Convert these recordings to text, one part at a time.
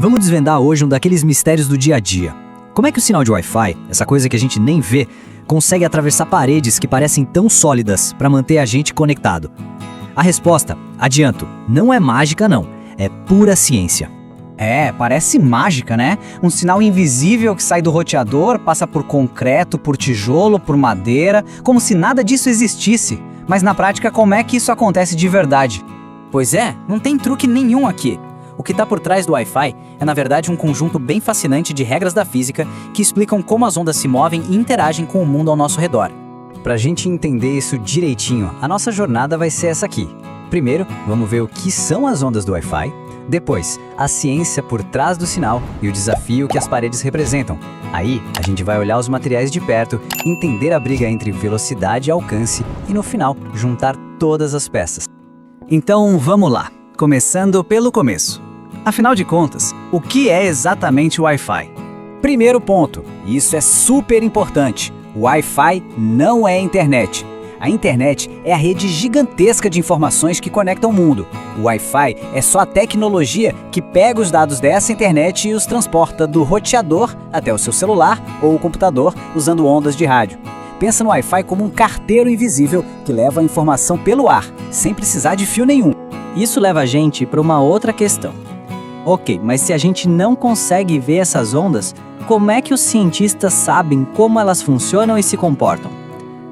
Vamos desvendar hoje um daqueles mistérios do dia a dia. Como é que o sinal de Wi-Fi, essa coisa que a gente nem vê, consegue atravessar paredes que parecem tão sólidas para manter a gente conectado? A resposta, adianto, não é mágica não, é pura ciência. Parece mágica, né? Um sinal invisível que sai do roteador, passa por concreto, por tijolo, por madeira, como se nada disso existisse. Mas na prática, como é que isso acontece de verdade? Pois é, não tem truque nenhum aqui. O que está por trás do Wi-Fi é, na verdade, um conjunto bem fascinante de regras da física que explicam como as ondas se movem e interagem com o mundo ao nosso redor. Pra gente entender isso direitinho, a nossa jornada vai ser essa aqui. Primeiro, vamos ver o que são as ondas do Wi-Fi. Depois, a ciência por trás do sinal e o desafio que as paredes representam. Aí, a gente vai olhar os materiais de perto, entender a briga entre velocidade e alcance e, no final, juntar todas as peças. Então, vamos lá. Começando pelo começo. Afinal de contas, o que é exatamente o Wi-Fi? Primeiro ponto, e isso é super importante, o Wi-Fi não é internet. A internet é a rede gigantesca de informações que conecta o mundo. O Wi-Fi é só a tecnologia que pega os dados dessa internet e os transporta do roteador até o seu celular ou o computador usando ondas de rádio. Pensa no Wi-Fi como um carteiro invisível que leva a informação pelo ar, sem precisar de fio nenhum. Isso leva a gente para uma outra questão. Ok, mas se a gente não consegue ver essas ondas, como é que os cientistas sabem como elas funcionam e se comportam?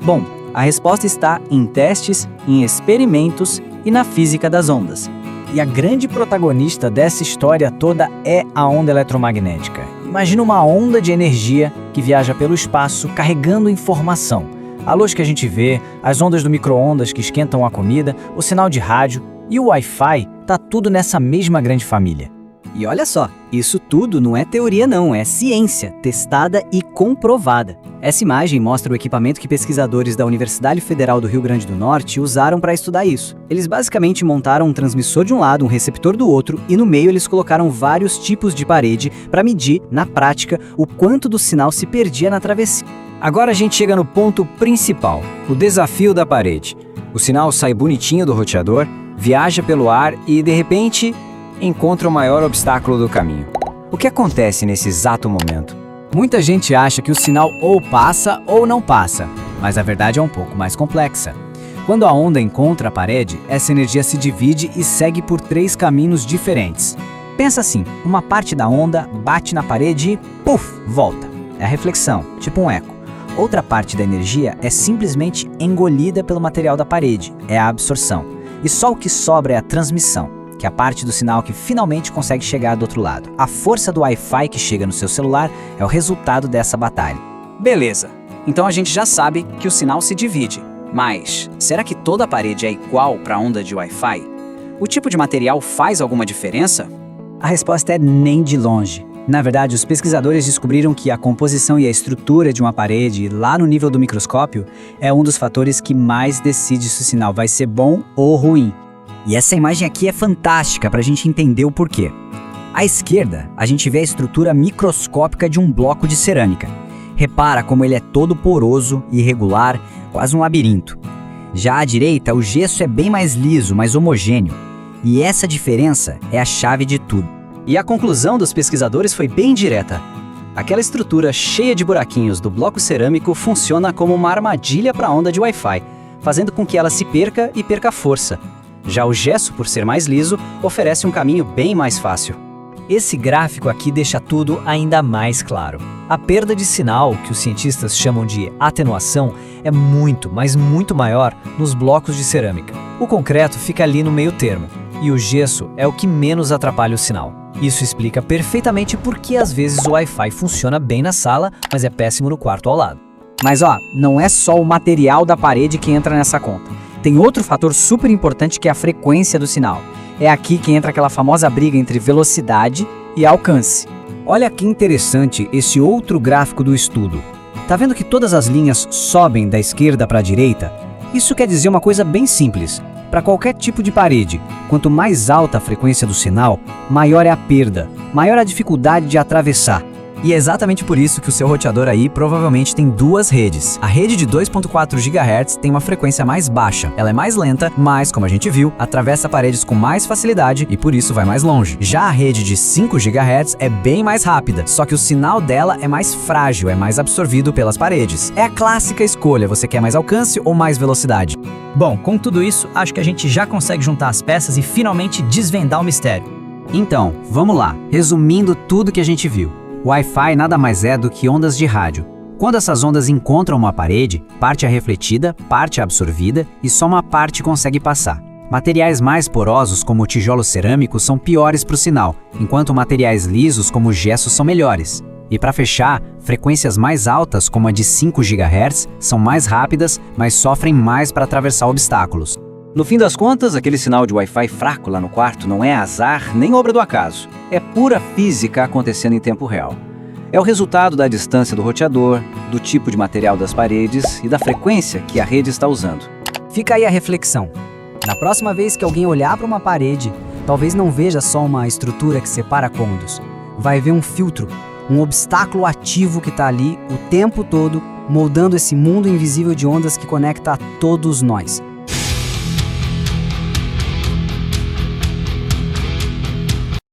Bom, a resposta está em testes, em experimentos e na física das ondas. E a grande protagonista dessa história toda é a onda eletromagnética. Imagina uma onda de energia que viaja pelo espaço carregando informação. A luz que a gente vê, as ondas do micro-ondas que esquentam a comida, o sinal de rádio e o Wi-Fi, tá tudo nessa mesma grande família. E olha só, isso tudo não é teoria não, é ciência, testada e comprovada. Essa imagem mostra o equipamento que pesquisadores da Universidade Federal do Rio Grande do Norte usaram para estudar isso. Eles basicamente montaram um transmissor de um lado, um receptor do outro, e no meio eles colocaram vários tipos de parede para medir, na prática, o quanto do sinal se perdia na travessia. Agora a gente chega no ponto principal, o desafio da parede. O sinal sai bonitinho do roteador, viaja pelo ar e, de repente, encontra o maior obstáculo do caminho. O que acontece nesse exato momento? Muita gente acha que o sinal ou passa ou não passa, mas a verdade é um pouco mais complexa. Quando a onda encontra a parede, essa energia se divide e segue por 3 caminhos diferentes. Pensa assim, uma parte da onda bate na parede e, puf, volta. É a reflexão, tipo um eco. Outra parte da energia é simplesmente engolida pelo material da parede, é a absorção. E só o que sobra é a transmissão, que é a parte do sinal que finalmente consegue chegar do outro lado. A força do Wi-Fi que chega no seu celular é o resultado dessa batalha. Beleza, então a gente já sabe que o sinal se divide. Mas, será que toda a parede é igual para a onda de Wi-Fi? O tipo de material faz alguma diferença? A resposta é nem de longe. Na verdade, os pesquisadores descobriram que a composição e a estrutura de uma parede, lá no nível do microscópio, é um dos fatores que mais decide se o sinal vai ser bom ou ruim. E essa imagem aqui é fantástica para a gente entender o porquê. À esquerda, a gente vê a estrutura microscópica de um bloco de cerâmica. Repara como ele é todo poroso e irregular, quase um labirinto. Já à direita, o gesso é bem mais liso, mais homogêneo. E essa diferença é a chave de tudo. E a conclusão dos pesquisadores foi bem direta. Aquela estrutura cheia de buraquinhos do bloco cerâmico funciona como uma armadilha para a onda de Wi-Fi, fazendo com que ela se perca e perca força. Já o gesso, por ser mais liso, oferece um caminho bem mais fácil. Esse gráfico aqui deixa tudo ainda mais claro. A perda de sinal, que os cientistas chamam de atenuação, é muito, mas muito maior nos blocos de cerâmica. O concreto fica ali no meio termo, e o gesso é o que menos atrapalha o sinal. Isso explica perfeitamente por que às vezes o Wi-Fi funciona bem na sala, mas é péssimo no quarto ao lado. Mas não é só o material da parede que entra nessa conta. Tem outro fator super importante que é a frequência do sinal. É aqui que entra aquela famosa briga entre velocidade e alcance. Olha que interessante esse outro gráfico do estudo. Tá vendo que todas as linhas sobem da esquerda para a direita? Isso quer dizer uma coisa bem simples. Para qualquer tipo de parede, quanto mais alta a frequência do sinal, maior é a perda, maior a dificuldade de atravessar. E é exatamente por isso que o seu roteador aí provavelmente tem duas redes. A rede de 2.4 GHz tem uma frequência mais baixa. Ela é mais lenta, mas, como a gente viu, atravessa paredes com mais facilidade e por isso vai mais longe. Já a rede de 5 GHz é bem mais rápida, só que o sinal dela é mais frágil, é mais absorvido pelas paredes. É a clássica escolha, você quer mais alcance ou mais velocidade? Bom, com tudo isso, acho que a gente já consegue juntar as peças e finalmente desvendar o mistério. Então, vamos lá. Resumindo tudo que a gente viu. Wi-Fi nada mais é do que ondas de rádio. Quando essas ondas encontram uma parede, parte é refletida, parte é absorvida e só uma parte consegue passar. Materiais mais porosos, como o tijolo cerâmico, são piores para o sinal, enquanto materiais lisos, como o gesso, são melhores. E para fechar, frequências mais altas, como a de 5 GHz, são mais rápidas, mas sofrem mais para atravessar obstáculos. No fim das contas, aquele sinal de Wi-Fi fraco lá no quarto não é azar nem obra do acaso. É pura física acontecendo em tempo real. É o resultado da distância do roteador, do tipo de material das paredes e da frequência que a rede está usando. Fica aí a reflexão. Na próxima vez que alguém olhar para uma parede, talvez não veja só uma estrutura que separa cômodos. Vai ver um filtro, um obstáculo ativo que está ali o tempo todo, moldando esse mundo invisível de ondas que conecta a todos nós.